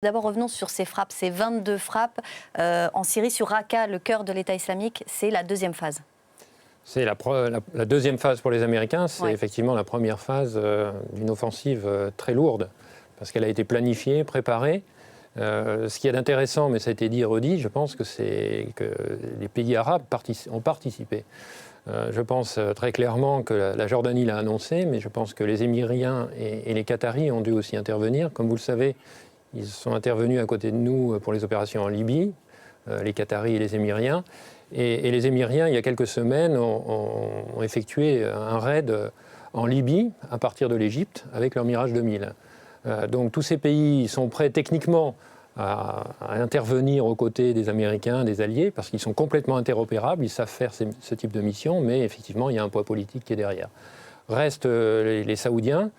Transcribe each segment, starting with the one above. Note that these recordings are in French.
D'abord, revenons sur ces frappes, ces 22 frappes en Syrie sur Raqqa, le cœur de l'État islamique. C'est la deuxième phase. C'est la deuxième phase pour les Américains. C'est Ouais. effectivement la première phase d'une offensive très lourde, parce qu'elle a été planifiée, préparée. Ce qui est intéressant, mais ça a été dit et redit, je pense que c'est que les pays arabes ont participé. Je pense très clairement que la Jordanie l'a annoncé, mais je pense que les Émiriens et les Qataris ont dû aussi intervenir. Comme vous le savez, ils sont intervenus à côté de nous pour les opérations en Libye, les Qataris et les Émiriens. Et les Émiriens, il y a quelques semaines, ont effectué un raid en Libye à partir de l'Égypte avec leur Mirage 2000. Donc tous ces pays sont prêts techniquement à intervenir aux côtés des Américains, des alliés, parce qu'ils sont complètement interopérables, ils savent faire ce type de mission, mais effectivement, il y a un poids politique qui est derrière. Restent les Saoudiens,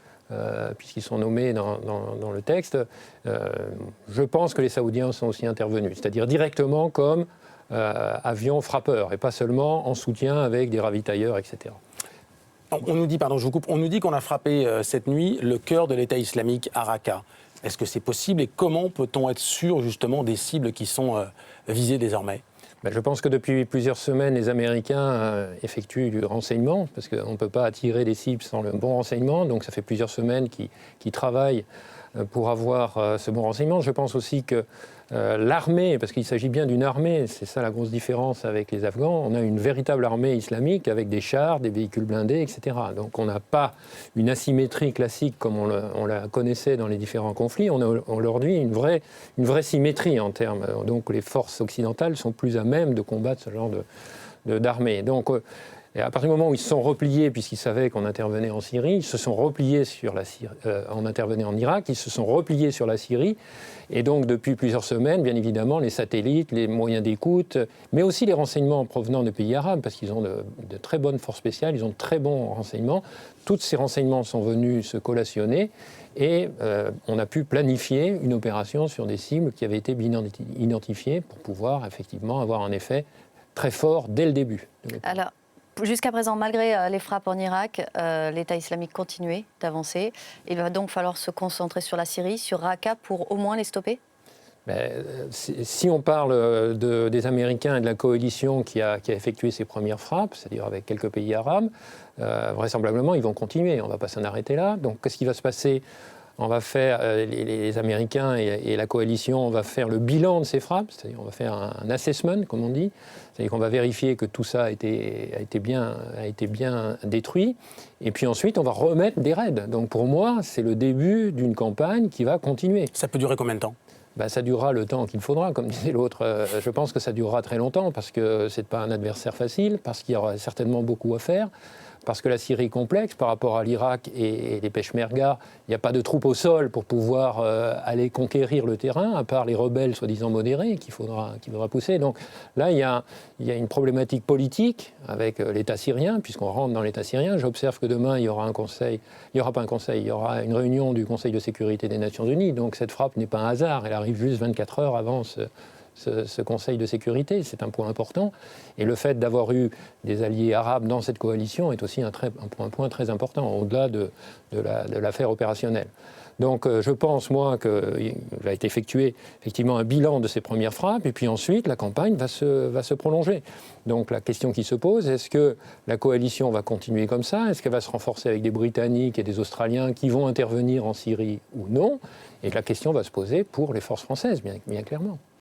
puisqu'ils sont nommés dans le texte. Je pense que les Saoudiens sont aussi intervenus, c'est-à-dire directement comme avions frappeurs, et pas seulement en soutien avec des ravitailleurs, etc. On nous dit, pardon, je vous coupe, on nous dit qu'on a frappé cette nuit le cœur de l'État islamique à Raqqa. Est-ce que c'est possible et comment peut-on être sûr justement des cibles qui sont visées désormais ? Je pense que depuis plusieurs semaines, les Américains effectuent du renseignement, parce qu'on ne peut pas attirer des cibles sans le bon renseignement. Donc ça fait plusieurs semaines qu'ils travaillent pour avoir ce bon renseignement. Je pense aussi que l'armée, parce qu'il s'agit bien d'une armée, c'est ça la grosse différence avec les Afghans, on a une véritable armée islamique avec des chars, des véhicules blindés, etc. Donc on n'a pas une asymétrie classique comme on la connaissait dans les différents conflits, on a aujourd'hui une vraie symétrie en termes. Donc les forces occidentales sont plus à même de combattre ce genre d'armée. Donc et à partir du moment où ils se sont repliés, puisqu'ils savaient qu'on intervenait en Syrie, ils se sont repliés sur la Syrie, on intervenait en Irak, ils se sont repliés sur la Syrie. Et donc, depuis plusieurs semaines, bien évidemment, les satellites, les moyens d'écoute, mais aussi les renseignements provenant de pays arabes, parce qu'ils ont de très bonnes forces spéciales, ils ont de très bons renseignements. Tous ces renseignements sont venus se collationner et on a pu planifier une opération sur des cibles qui avaient été bien identifiées pour pouvoir effectivement avoir un effet très fort dès le début. Alors, jusqu'à présent, malgré les frappes en Irak, l'État islamique continuait d'avancer. Il va donc falloir se concentrer sur la Syrie, sur Raqqa, pour au moins les stopper ? Si on parle des Américains et de la coalition qui a effectué ses premières frappes, c'est-à-dire avec quelques pays arabes, vraisemblablement, ils vont continuer. On ne va pas s'en arrêter là. Donc, qu'est-ce qui va se passer ? On va faire, les Américains et la coalition, on va faire le bilan de ces frappes, c'est-à-dire on va faire un assessment, comme on dit, c'est-à-dire qu'on va vérifier que tout ça a été bien détruit, et puis ensuite on va remettre des raids. Donc pour moi, c'est le début d'une campagne qui va continuer. Ça peut durer combien de temps ? Ça durera le temps qu'il faudra, comme disait l'autre. Je pense que ça durera très longtemps, parce que ce n'est pas un adversaire facile, parce qu'il y aura certainement beaucoup à faire. Parce que la Syrie est complexe par rapport à l'Irak et les Peshmerga. Il n'y a pas de troupes au sol pour pouvoir aller conquérir le terrain, à part les rebelles soi-disant modérés qu'il faudra pousser. Donc là, il y a une problématique politique avec l'État syrien, puisqu'on rentre dans l'État syrien. J'observe que demain, il y aura il y aura une réunion du Conseil de sécurité des Nations Unies. Donc cette frappe n'est pas un hasard, elle arrive juste 24 heures avant ce Conseil de sécurité, c'est un point important. Et le fait d'avoir eu des alliés arabes dans cette coalition est aussi un point très important, au-delà de l'affaire opérationnelle. Donc je pense, moi, qu'il va être effectué effectivement un bilan de ces premières frappes, et puis ensuite la campagne va se prolonger. Donc la question qui se pose, est-ce que la coalition va continuer comme ça ? Est-ce qu'elle va se renforcer avec des Britanniques et des Australiens qui vont intervenir en Syrie ou non ? Et la question va se poser pour les forces françaises, bien clairement.